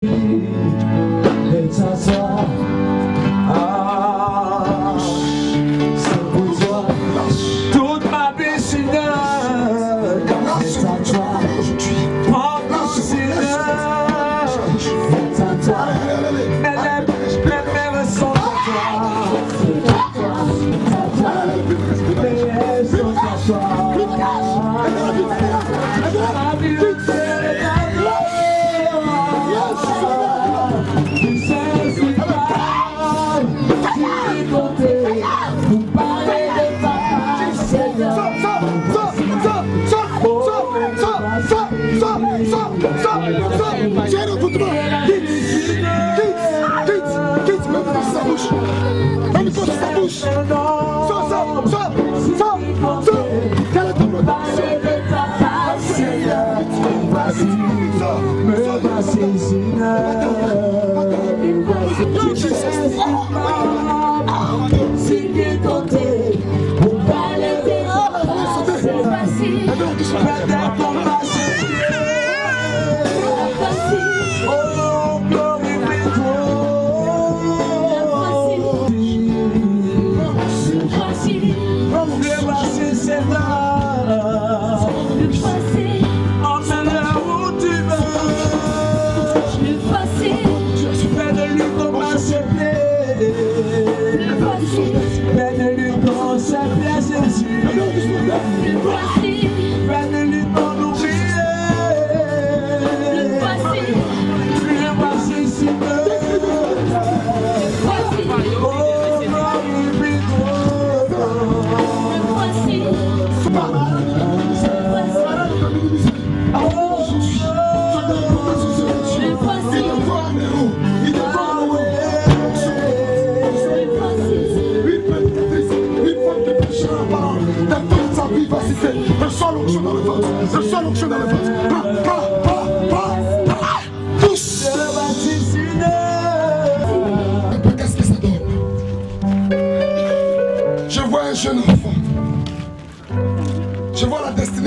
Elle s'assoit, c'est pour toi. Toute ma piscine, c'est à toi. Prends ma piscine, c'est à toi. Mes rêves sont à toi. Mes rêves sont à toi. Ma vie,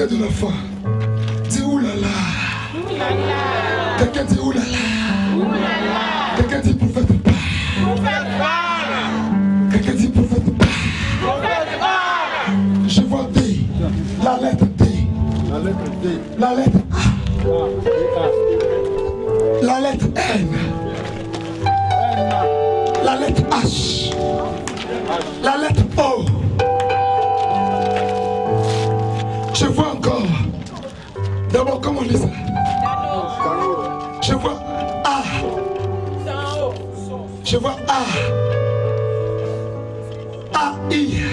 de l'enfant. Dis oulala. Quelqu'un dit oulala. Quelqu'un dit prophète pas. Quelqu'un dit prophète pas. Je vois D. La lettre D. La lettre A. La lettre N. La lettre H. La lettre O. Je vois encore. D'abord, comment on lit ça? Je vois A. Je vois A. A-I.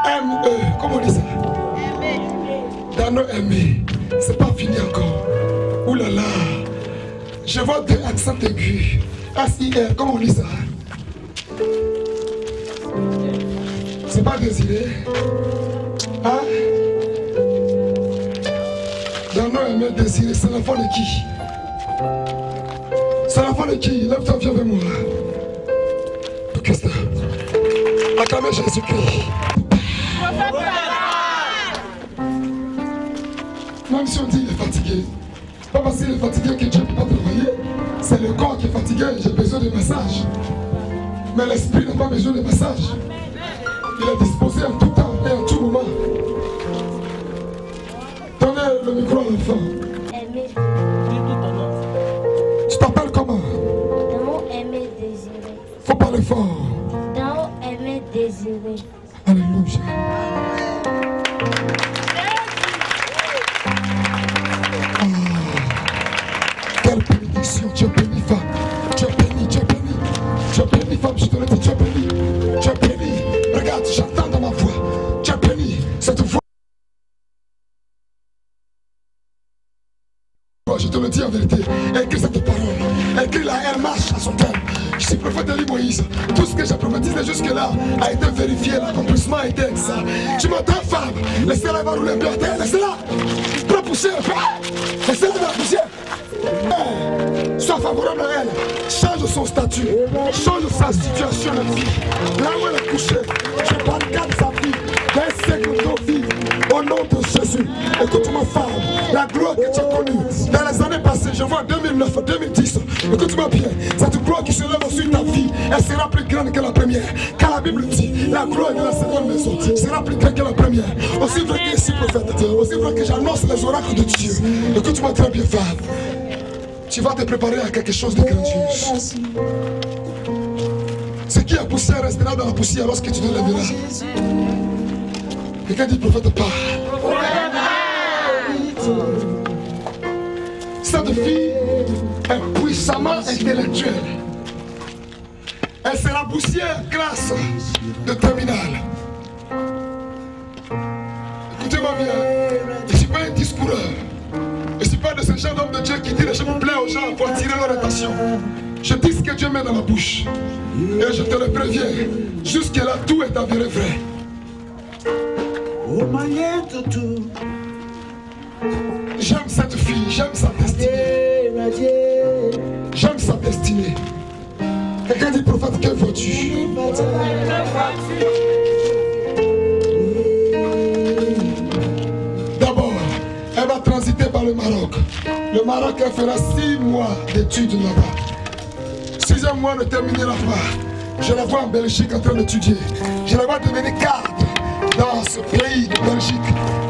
M-E. Comment on lit ça? Dano aimé. C'est pas fini encore. Ouh là là. Je vois deux accents aigus. S-I-R. Comment on lit ça? C'est pas désiré. Hein? Dano aimé désiré. C'est l'enfant de qui? C'est l'enfant de qui? Lève-toi, viens vers moi. Qu'est-ce que c'est? Acclamez Jésus-Christ. Même si on dit qu'il est fatigué, c'est pas parce qu'il est fatigué que Dieu ne peut pas travailler. C'est le corps qui est fatigué, j'ai besoin de massage. Mais l'esprit n'a pas besoin de massage. Il est disposé en tout temps et en tout moment. Donnez le micro à l'enfant. Aimé. Tu t'appelles comment? Dao aimé désiré. Faut parler fort. Dao aimé désiré. Alléluia. Quelle bénédiction, tu es béni, femme. Tu es béni, tu es béni. Tu es béni, femme, je te le dis, tu es béni. Tu es béni. Regarde, j'entends dans ma voix. Tu es béni. Cette voix. Je te le dis en vérité. Écris cette parole. Écris-la, elle marche à son terme. Je suis prophète de Moïse. Tout ce que j'ai prophétisé jusque-là a été vérifié. L'accomplissement a été exact. Tu m'entends, femme? Laissez-la va rouler bien à terre. Laissez-la. Propulser un peu. Laissez-la dans la poussière. Sois favorable à elle. Change son statut. Change sa situation de vie. Là où elle est couchée, je barricade sa vie. Laisse que nos vies. Au nom de Jésus. Écoute ma femme. La gloire que tu as connue dans les années passées, je vois 2009, 2010, écoute-moi bien, cette gloire qui se lève sur ta vie, elle sera plus grande que la première. Car la Bible dit, la gloire de la seconde maison sera plus grande que la première. Aussi vrai que je suis prophète, aussi vrai que j'annonce les oracles de Dieu. Écoute-moi très bien, femme. Tu vas te préparer à quelque chose de grandiose. Ce qui est poussière restera dans la poussière lorsque tu te lèveras. Quelqu'un dit prophète pas. Cette fille est puissamment intellectuelle. Elle sera poussière classe de terminale. Écoutez-moi bien, je ne suis pas un discoureur. Je ne suis pas de ce genre d'homme de Dieu qui dit je me plais aux gens pour attirer leur attention. Je dis ce que Dieu met dans la bouche. Et je te le préviens, jusque-là tout est avéré vrai. J'aime cette fille, j'aime sa destinée. J'aime sa destinée. Quelqu'un dit prophète, que vois-tu? D'abord, elle va transiter par le Maroc. Le Maroc, elle fera 6 mois d'études là-bas. 6e mois ne terminera pas. Je la vois en Belgique en train d'étudier. Je la vois devenir cadre dans ce pays de Belgique.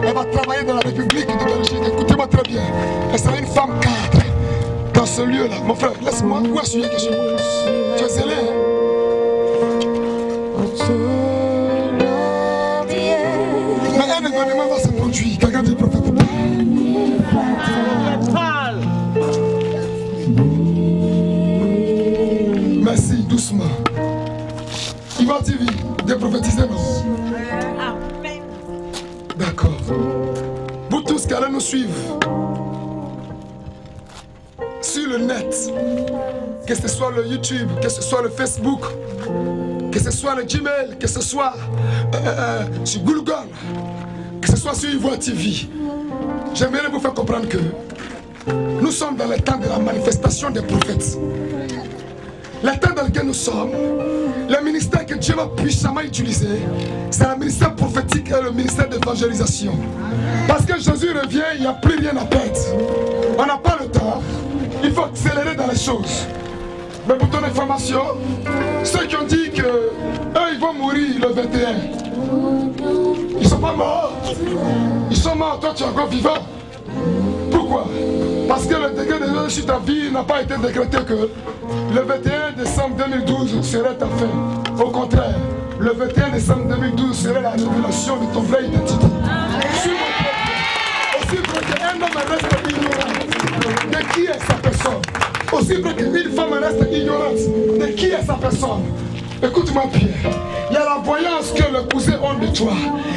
Elle va travailler dans la République de Belgique. Écoutez-moi très bien. Elle sera une femme cadre dans ce lieu-là. Mon frère, laisse-moi. Où est-ce que je suis? Tu es zélé, hein? Mais un événement va se produire. Quelqu'un dit prophète. Merci, doucement. Yvan TV, de prophétiser, non? D'accord. Vous tous qui allez nous suivre sur le net, que ce soit le YouTube, que ce soit le Facebook, que ce soit le Gmail, que ce soit sur Google, que ce soit sur Yvan TV, j'aimerais vous faire comprendre que nous sommes dans le temps de la manifestation des prophètes. Le temps dans lequel nous sommes, le ministère que Dieu va puissamment utiliser, c'est le ministère prophétique et le ministère d'évangélisation. Parce que Jésus revient, il n'y a plus rien à perdre. On n'a pas le temps, il faut accélérer dans les choses. Mais pour ton information, ceux qui ont dit que eux ils vont mourir le 21, ils ne sont pas morts. Ils sont morts, toi tu es encore vivant. Pourquoi? Parce que le décret de Dieu sur ta vie n'a pas été décrété que le 21 décembre 2012 serait ta fin. Au contraire, le 21 décembre 2012 serait la révélation de ton vraie identité. Aussi vrai qu'un homme reste ignorant de qui est sa personne, aussi vrai qu'une femme reste ignorante de qui est sa personne. Écoute-moi bien, il y a la voyance que le cousin a de toi.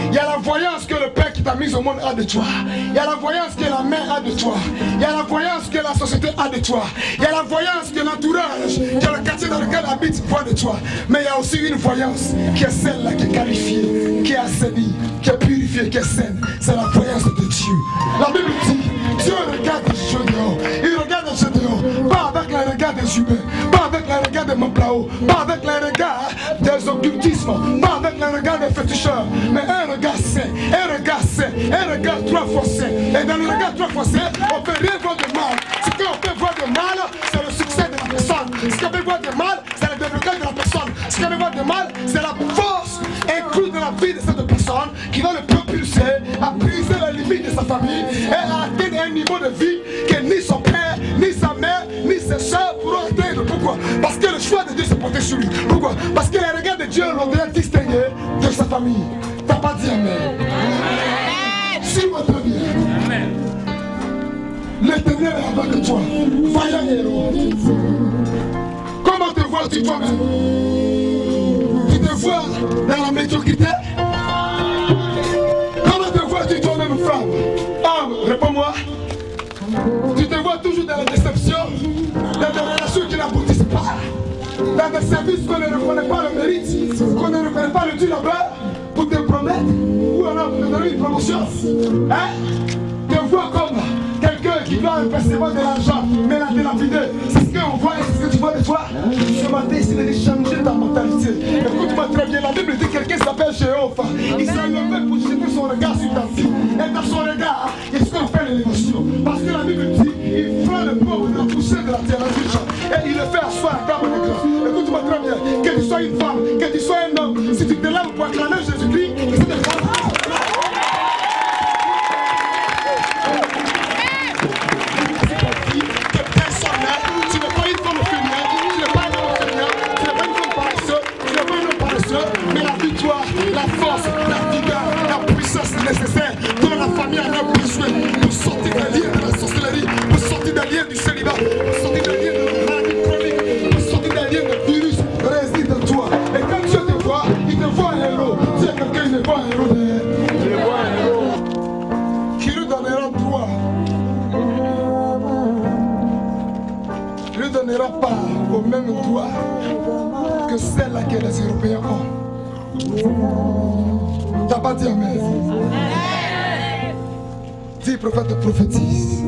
Il y a la voyance que le père qui t'a mis au monde a de toi. Il y a la voyance que la mère a de toi. Il y a la voyance que la société a de toi. Il y a la voyance que l'entourage, que le quartier dans lequel habite voit de toi. Mais il y a aussi une voyance qui est celle-là, qui est qualifiée, qui est assainie, qui est purifiée, qui est saine. C'est la voyance de Dieu. La Bible dit, Dieu regarde les jeux dehors. Il regarde les jeux dehors. Pas avec les regards des humains. Pas avec les regards des mamplao. Pas avec les regards des occultismes, pas avec le regard des féticheurs, mais un regard sain, un regard sain, un regard 3 fois sain. Et dans le regard 3 fois sain, on ne peut rien voir de mal. Ce qu'on peut voir de mal, c'est le succès de la personne. Ce qu'on peut voir de mal, c'est le développement de la personne. Ce qu'on peut voir de mal, c'est la force incluse dans la vie de cette personne qui va le propulser à briser les limites de sa famille et à atteindre un niveau de vie que ni son père, ni sa mère, ni ses soeurs pourront atteindre. Pourquoi? Parce que le choix de Dieu s'est porté sur lui. Pourquoi? Parce que les regards de Dieu l'ont déjà distingué de sa famille. T'as pas dit amen? Suis-moi très bien. L'Éternel est avec toi. Vaillant héros. Comment te vois-tu toi-même? Tu te vois dans la médiocrité? Comment te vois-tu toi-même, femme? Homme, réponds-moi. Tu te vois toujours dans la déception, dans des relations qui n'aboutissent pas, dans des services qu'on ne reconnaît pas le mérite, qu'on ne reconnaît pas le Dieu là-bas, pour te promettre, ou alors pour te donner une promotion. Hein? Te vois comme quelqu'un qui doit percevoir de l'argent, mais la dilapider. C'est ce qu'on voit et c'est ce que tu vois de toi. Ce matin, il a changer ta mentalité. Écoute-moi très bien, la Bible dit que quelqu'un s'appelle Jéhovah. Il s'est levé pour jeter son regard sur ta vie. Et dans son regard, il se fait l'élévation. Parce que la Bible dit, il fera le pauvre à la vie. Et il le fait asseoir à table d'écran. Écoute-moi très bien. Que tu sois une femme, que tu sois un homme, si tu te lèves pour acclamer Jésus-Christ, c'est de grâce. La force, la vigueur, la puissance nécessaire dont la famille en a besoin pour sortir des liens de la sorcellerie, pour sortir des liens du célibat, pour sortir des liens de la maladie chronique, pour sortir des liens de virus réside en toi. Et quand Dieu te voit, il te voit un héros. Si quelqu'un ne voit un héros, il voit un héros qui lui donnera droit. Il lui donnera part au même droit que celle-là que les Européens ont. T'as pas dit amen. Dis prophète, prophétise.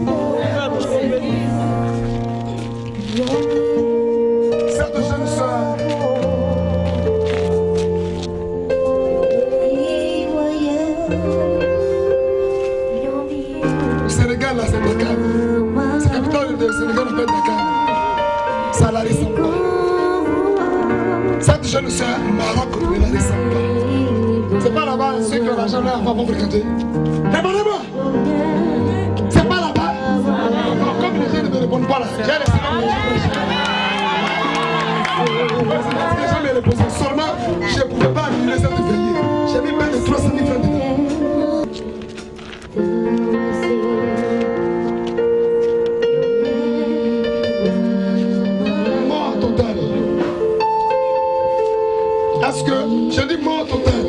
Cette jeune soeur le Sénégal là c'est Dakar. C'est la capitale du Sénégal on fait Dakar. Ça la ressemble pas. Cette jeune soeur Maroc ne la ressemble pas. C'est pas là-bas ceux qui ont l'argent là vont fréquenter. Répondez-moi. C'est pas là-bas. Non, comme les gens ne me répondent pas là. J'ai laissé les gens me répondent. Seulement, je ne pouvais pas annuler cette veillée. J'ai mis près de 300 000 francs dedans. Mort totale. Est-ce que, je dis mort totale.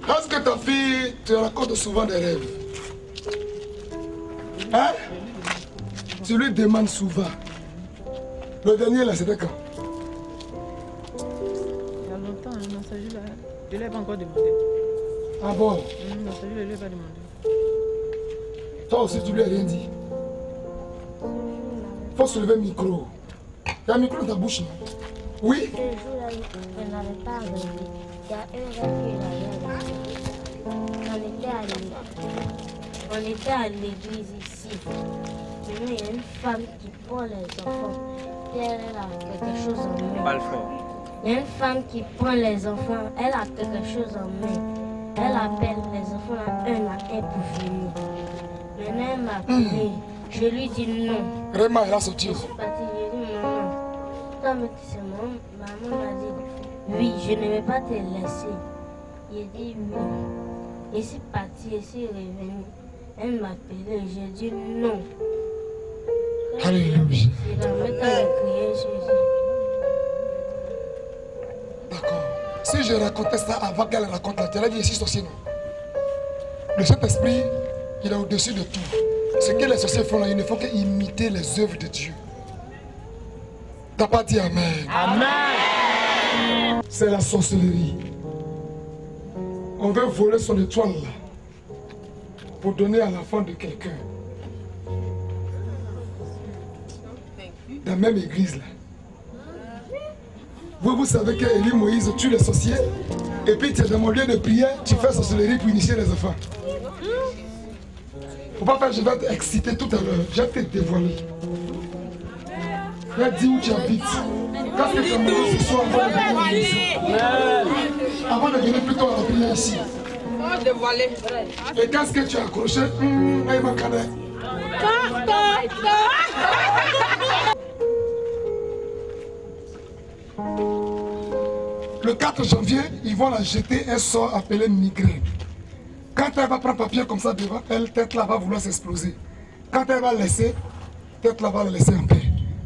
Est-ce que ta fille te raconte souvent des rêves? Hein? Tu lui demandes souvent. Le dernier là, c'était quand? Il y a longtemps, le messager là, je ne l'ai pas encore demandé. Ah bon? Le messager, je ne l'ai pas demandé. Toi aussi, tu lui as rien dit. Faut soulever le micro. Il y a un micro dans ta bouche, non? Oui? Ce jour-là, je n'avais pas arrivé. Il y a un rêve qu'il avait réalisé. On était à l'église ici. Maintenant, il y a une femme qui prend les enfants. Et elle a quelque chose en main. Parle fort. Il y a une femme qui prend les enfants. Elle a quelque chose en main. Elle appelle les enfants un à un pour venir. Maintenant, elle m'a appelé. Je lui dis non. Vraiment, elle a sorti. Je suis partie, j'ai dit non. Toi, mais tu sais, maman m'a dit oui, je ne vais pas te laisser. J'ai dit oui. Et c'est parti, et c'est revenu. Elle m'a appelé, j'ai dit non. Alléluia. C'est là, maintenant, j'ai crié Jésus. D'accord. Si je racontais ça avant qu'elle raconte la terre, elle dit ici sorcier, non? Le Saint-Esprit, il est au-dessus de tout. Ce que les sorciers font là, ils ne font qu'imiter les œuvres de Dieu. T'as pas dit amen. Amen. C'est la sorcellerie. On veut voler son étoile là pour donner à l'enfant de quelqu'un. Dans la même église là. Vous savez que Élie Moïse tue les sorciers et puis tu es dans mon lieu de prière, tu fais sorcellerie pour initier les enfants. Faut pas faire, je vais t'exciter tout à l'heure, je vais te dévoiler. Je vais te dire où tu habites. Quand tu es amoureux ce soir avant de venir plutôt à la prière ici. Et qu'est-ce que tu as accroché? Il m'a cané. Le 4 janvier, ils vont la jeter un sort appelé migraine. Quand elle va prendre papier comme ça devant elle, tête là va vouloir s'exploser. Quand elle va laisser, tête là va la laisser en paix.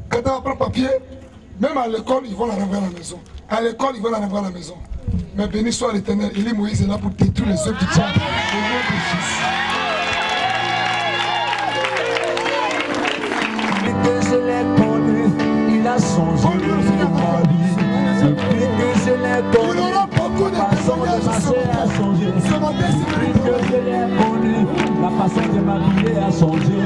Quand elle va prendre papier, même à l'école, ils vont la renvoyer à la maison. À l'école, ils vont la renvoyer à la maison. Mais béni soit l'Éternel, Élie Moïse est là pour détruire les œuvres du diable. Au nom de Jésus. Que je l'ai connu, il a changé ma vie. Depuis que je l'ai connu, ma façon de marcher a changé. Depuis que je l'ai connu, ma façon de m'habiller a changé.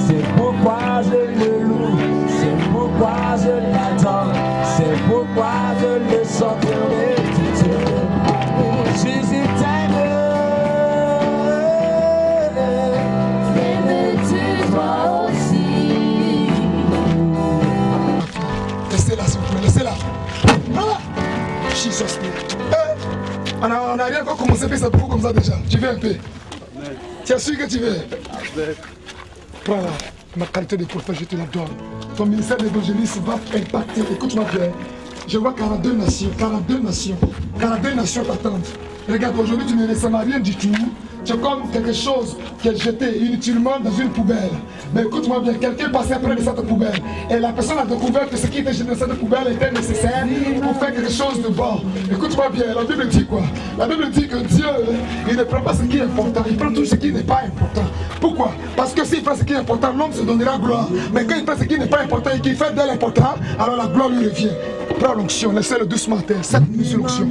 C'est pourquoi je le loue, c'est pourquoi je l'attends, c'est pourquoi je le chanterai tout seul. Jésus t'aime. M'aimes-tu toi aussi? On n'a rien encore commencé, puis c'est beaucoup comme ça déjà. Tu veux un peu? Tu es sûr que tu veux? Prends là, ma qualité de prophète, je te la donne. Ton ministère d'évangélisme va impacter. Écoute-moi bien. Je vois 42 nations, 42 nations. 42 nations t'attendent. Regarde, aujourd'hui tu ne ressembles à rien du tout. Tu es comme quelque chose qui est jeté inutilement dans une poubelle. Mais écoute-moi bien, quelqu'un passait près de cette poubelle. Et la personne a découvert que ce qui était jeté dans cette poubelle était nécessaire pour faire quelque chose de bon. Écoute-moi bien, la Bible dit quoi? La Bible dit que Dieu, il ne prend pas ce qui est important, il prend tout ce qui n'est pas important. Pourquoi? Parce que s'il prend ce qui est important, l'homme se donnera gloire. Mais quand il prend ce qui n'est pas important et qu'il fait de l'important, alors la gloire lui revient. Prends l'onction, laissez-le doucement à terre. Cette l'onction.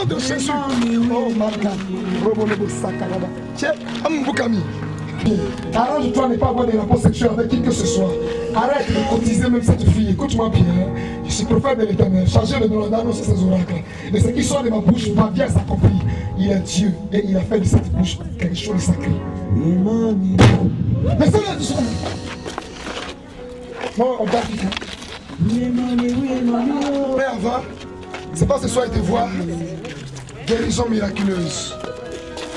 De Jésus. Oh my God. Tiens, Amboukami. Arrange-toi à ne pas avoir des rapports sexuels avec qui que ce soit. Arrête de cotiser même cette fille. Écoute-moi bien. Je suis prophète de l'Éternel, chargé de nous d'annoncer ses oracles. Et ce qui sort de ma bouche va bien s'accomplir. Il est Dieu et il a fait de cette bouche quelque chose de sacré. Laissez-le tout seul. Moi, on t'a dit. Mais avant, c'est pas ce soir il te voit. Guérison miraculeuse.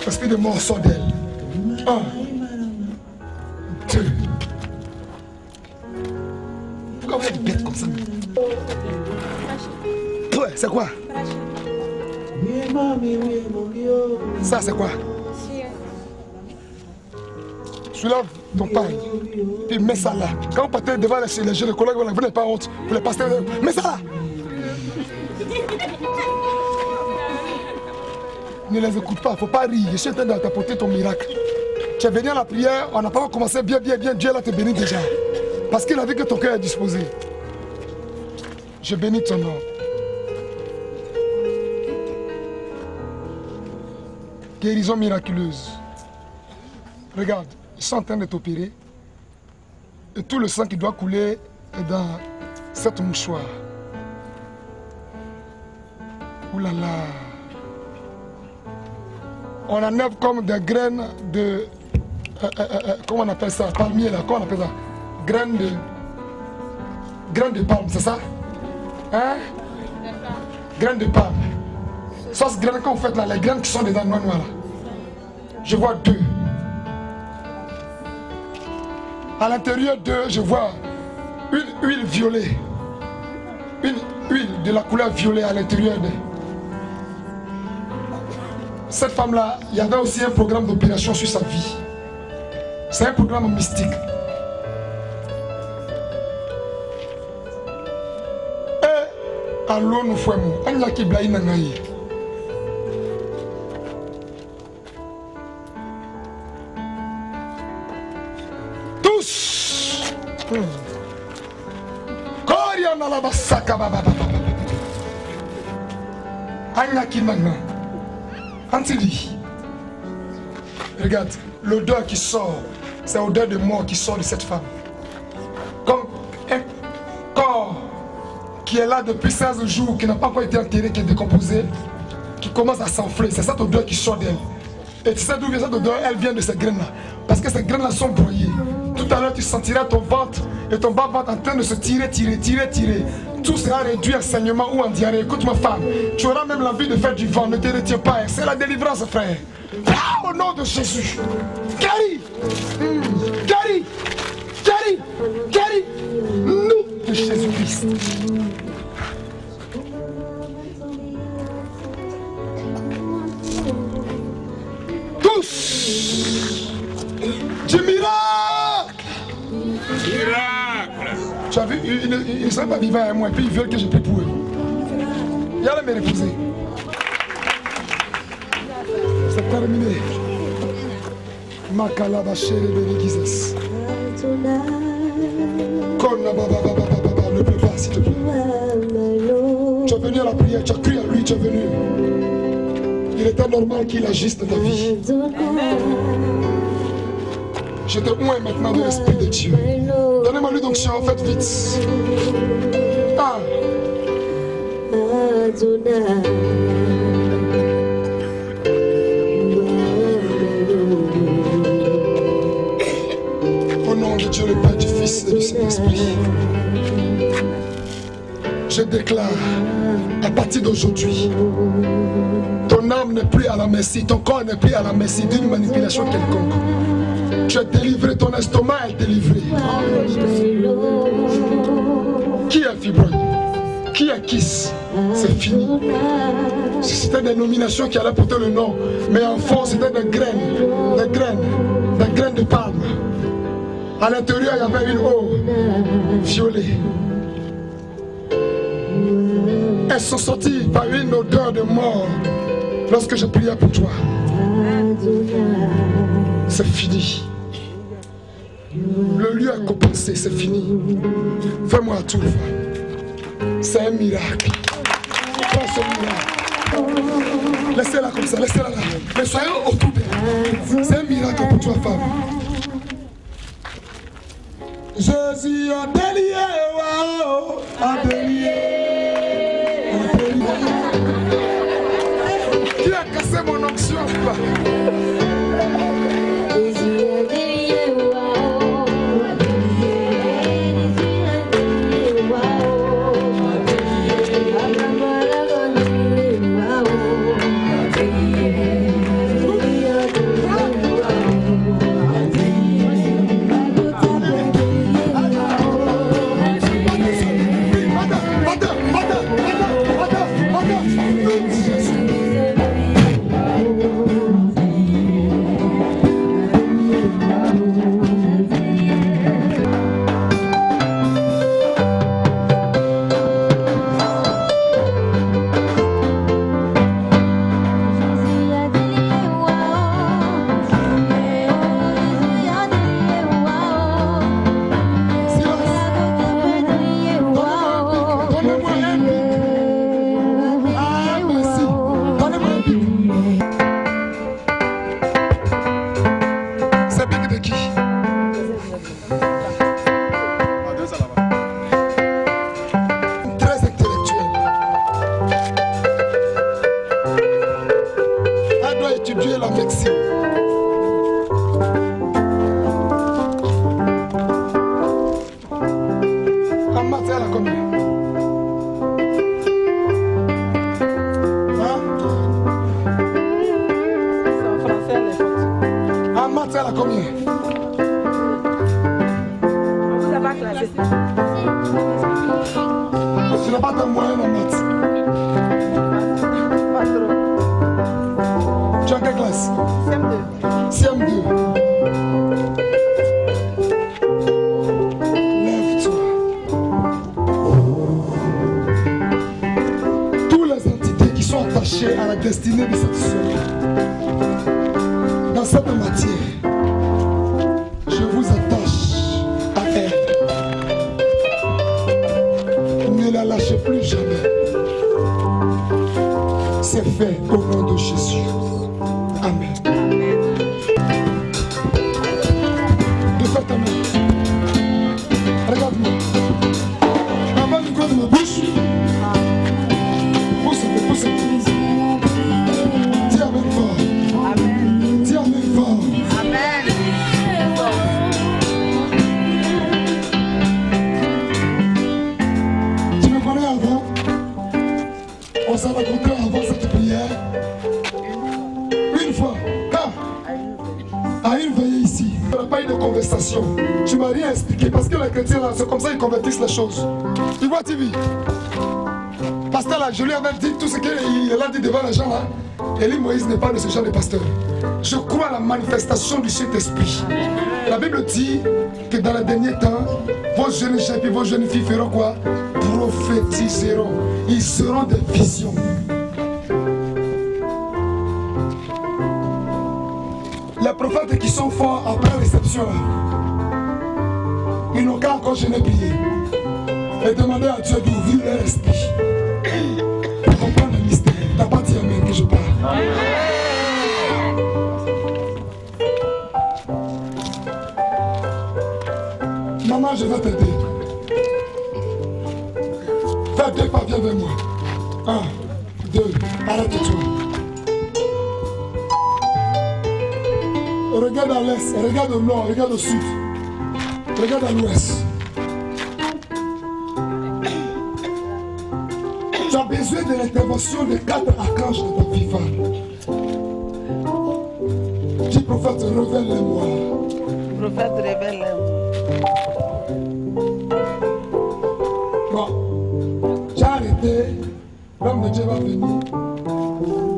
Esprit de mort sort d'elle. 1, 2. Pourquoi vous êtes bête comme ça? Ouais, c'est quoi? Ça, c'est quoi? Celui-là, ton père. Puis mets ça là. Quand vous partez devant les gynécologues, vous n'avez pas honte. Vous les passez. Mets ça là. Ne les écoute pas, il ne faut pas rire. Je suis en train de t'apporter ton miracle. Tu es venu à la prière, on n'a pas commencé bien. Dieu là te bénit déjà. Parce qu'il a vu que ton cœur est disposé. Je bénis ton nom. Guérison miraculeuse. Regarde, ils sont en train de t'opérer. Et tout le sang qui doit couler est dans cette mouchoir. Ouh là là. On enlève comme des graines de... comment on appelle ça? Palmier là, comment on appelle ça? Graines de palme, c'est ça? Hein? Graines de palme. Ça, c'est graines quand vous faites là, les graines qui sont dedans noir là. Je vois 2. À l'intérieur d'eux, je vois une huile violet. Une huile de la couleur violet à l'intérieur d'eux. Cette femme-là, il y avait aussi un programme d'opération sur sa vie. C'est un programme mystique. Et allô, nous fouons. Agnaki Blaï Nangaï. Tous. Koriana la basaka baba. Agnaki Nangaï. Antili, regarde, l'odeur qui sort, c'est l'odeur de mort qui sort de cette femme. Comme un corps qui est là depuis 16 jours, qui n'a pas encore été enterré, qui est décomposé, qui commence à s'enfler. C'est cette odeur qui sort d'elle. Et tu sais d'où vient cette odeur? Elle vient de ces graines-là. Parce que ces graines-là sont broyées. Tout à l'heure, tu sentiras ton ventre et ton bas-ventre en train de se tirer. Tout sera réduit en saignement ou en diarrhée. Écoute ma femme, tu auras même l'envie de faire du vent. Ne te retiens pas. C'est la délivrance, frère. Ah, au nom de Jésus. Guéris. Guéris. Nous de Jésus-Christ. Tous. Du miracle. Tu as vu, ils ne sont pas vivants à moi, et puis ils veulent que je prie pour eux. Il y a la me reposer. C'est terminé. Makalaba chérie Bénéguizes. Ne pleure pas, s'il te plaît. Tu es venu à la prière, tu as crié à lui, tu es venu. Il était normal qu'il agisse dans ta vie. Je te oins maintenant de l'Esprit de Dieu. Donnez-moi lui donc, faites vite. Ah. Au nom de Dieu le Père, du Fils et du Saint-Esprit. Je déclare, à partir d'aujourd'hui, ton âme n'est plus à la merci, ton corps n'est plus à la merci d'une manipulation quelconque. Tu es délivré, ton estomac est délivré. Qui est fibroïde? Qui est kiss? C'est fini. C'était des nominations qui allaient porter le nom, mais en fond c'était des graines de palme. À l'intérieur il y avait une eau violet. Elles sont sorties par une odeur de mort lorsque je priais pour toi. C'est fini. Le lieu est compensé, c'est fini. Fais-moi tout le fois. C'est un miracle. Prends ce miracle. Laissez-la comme ça, laissez-la là. Mais soyez autour d'elle. C'est un miracle pour toi, femme. Je suis un délié, wow, un délié. Qui a cassé mon onction là-bas? À la destinée de cette soeur. Dans cette matière, je vous attache à elle. Ne la lâchez plus jamais. C'est fait au nom de Jésus. Amen. Défais ta main. Regarde-moi. Avant du coin de ma bouche. Pousse. On s'en rencontré avant cette prière. Une fois, à une veillée ici, on n'a pas eu de conversation. Tu m'as rien expliqué parce que les chrétiens là, c'est comme ça qu'ils convertissent les choses. Tu vois, TV? Pasteur là, je lui avais dit tout ce qu'il a dit devant les gens là. Élie Moïse n'est pas de ce genre de pasteur. Je crois à la manifestation du Saint-Esprit. La Bible dit que dans les derniers temps, vos jeunes gens et vos jeunes filles feront quoi? Prophétiseront. Ils auront des visions. Les prophètes qui sont forts après réception là, ils n'ont qu'à encore jeûner prier et demander à Dieu d'ouvrir leur esprit pour comprendre le mystère. T'as pas dit amen que je parle. Maman, je vais t'aider. Fais 2 pas, viens vers moi. 1, 2, arrête-toi. Regarde à l'est, regarde au nord, regarde au sud. Regarde à l'ouest. a besoin de l'intervention de 4 archanges de ta vie, femme. Dis, prophète, révèle-les-moi. Prophète, révèle-les-moi. Bon, j'ai arrêté. L'homme de Dieu va venir.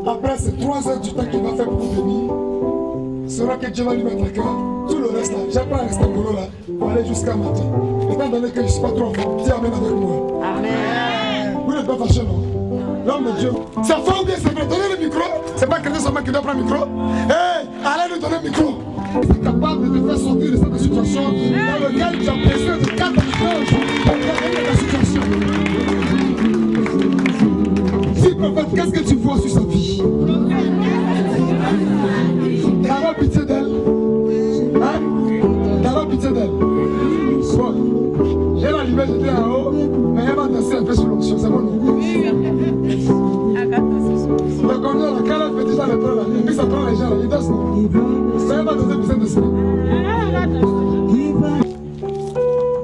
Après ces 3 heures du temps qu'il va faire pour venir, sera que Dieu va lui mettre à cœur. Tout le reste là, j'ai pas resté au boulot là pour aller jusqu'à matin. Étant donné que je ne suis pas trop enfant, dis Amen avec moi. Amen. Vous n'êtes pas fâché, non? L'homme de Dieu. C'est fort bien, c'est vrai. Donnez le micro. C'est pas quelqu'un seulement qui doit prendre le micro. Hé, allez nous donner le micro. C'est capable de te faire sortir de cette situation dans laquelle tu as besoin de 4 archanges pour régler la situation. Si prophète, qu'est-ce que tu vois sur sa vie? T'as pitié d'elle? Hein? T'as pitié d'elle? Bon, j'ai la liberté, j'étais en haut, mais elle va danser un peu sur l'onction, c'est bon non? Donc on dit, quand elle fait déjà le prend là, et puis ça prend les gens là, ils dansent non? Mais elle va danser pour cette esprit.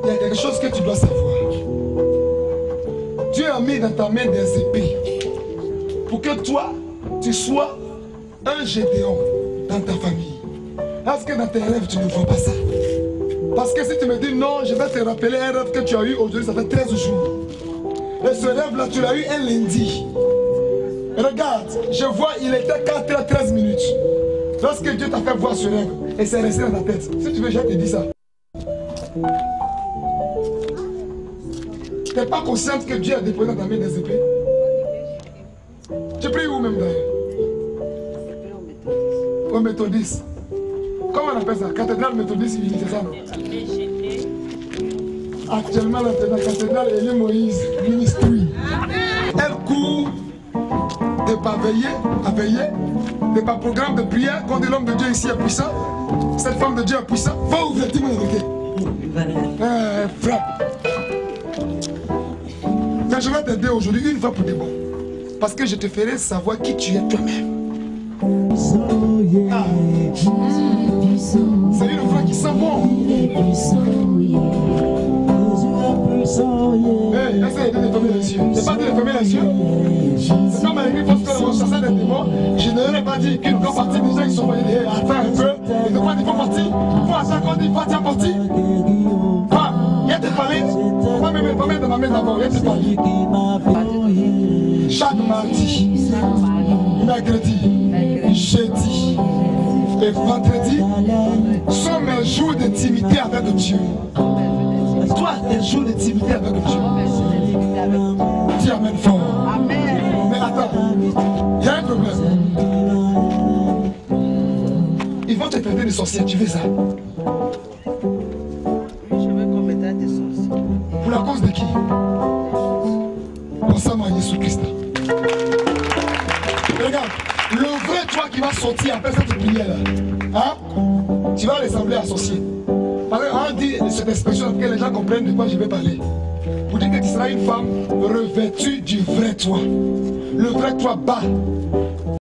Il y a quelque chose que tu dois savoir. Dieu a mis dans ta main des épées pour que toi, tu sois un Gédéon dans ta famille. Est-ce que dans tes rêves, tu ne vois pas ça? Parce que si tu me dis non, je vais te rappeler un rêve que tu as eu aujourd'hui, ça fait 13 jours. Et ce rêve-là, tu l'as eu un lundi. Regarde, je vois, il était 4h13 minutes. Lorsque Dieu t'a fait voir ce rêve, et c'est resté dans ta tête. Si tu veux, je te dis ça. Tu n'es pas consciente que Dieu a déposé dans ta main des épées? Tu pries où même d'ailleurs? Au méthodiste. Comment on appelle ça? Cathédrale méthodiste, c'est ça, non? Actuellement, la cathédrale Élie Moïse Ministry. Elle court de pas veiller à veiller, de pas programme de prière. Quand l'homme de Dieu ici est puissant, cette femme de Dieu est puissante, va ouvrir, dis-moi la vérité. Frère. Mais je vais t'aider aujourd'hui une fois pour de bon. Parce que je te ferai savoir qui tu es toi-même. Ah. C'est une voix qui sent bon. Hey, essaye de fermer les yeux. C'est pas de fermer les yeux. C'est comme avec les forces que l'on chassait des démons. Je ne leur ai pas dit qu'une grande partie des gens qui sont voyés à faire un peu. Et de quoi il faut partir. Il faut à chaque fois il faut à partir. Ah, il y a des palais. On va me mettre dans ma main d'abord. Il y a des palais. Chaque mardi, mercredi, jeudi et vendredi sont mes jours d'intimité avec Dieu. Toi, tes jours d'intimité avec Dieu. Dis Amen fort. Amen. Mais attends, il y a un problème. Ils vont te traiter de sorcière, tu veux ça? Je veux qu'on me traite de sorcier. Pour la cause de qui? Ensemble à Jésus-Christ. Regarde, le vrai toi qui va sortir après cette prière-là, hein? Tu vas ressembler à sorcier. Parce qu'on dit cette expression pour que les gens comprennent de quoi je vais parler. Pour dire que tu seras une femme revêtue du vrai toi. Le vrai toi bas.